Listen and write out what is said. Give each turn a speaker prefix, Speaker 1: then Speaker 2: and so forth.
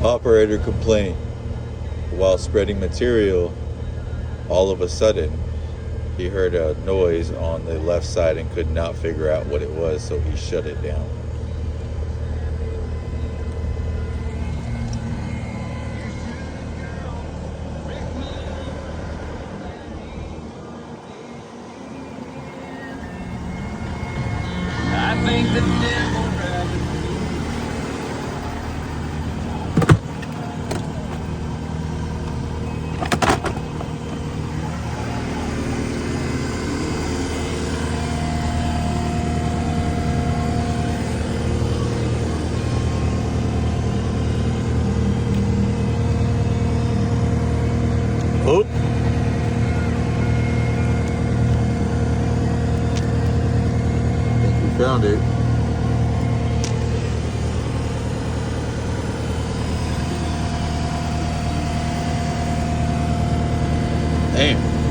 Speaker 1: Operator complained. While spreading material, all of a sudden, he heard a noise on the left side and could not figure out what it was, so he shut it down.
Speaker 2: I think the devil rather.
Speaker 1: Oh, I think we found it. Damn.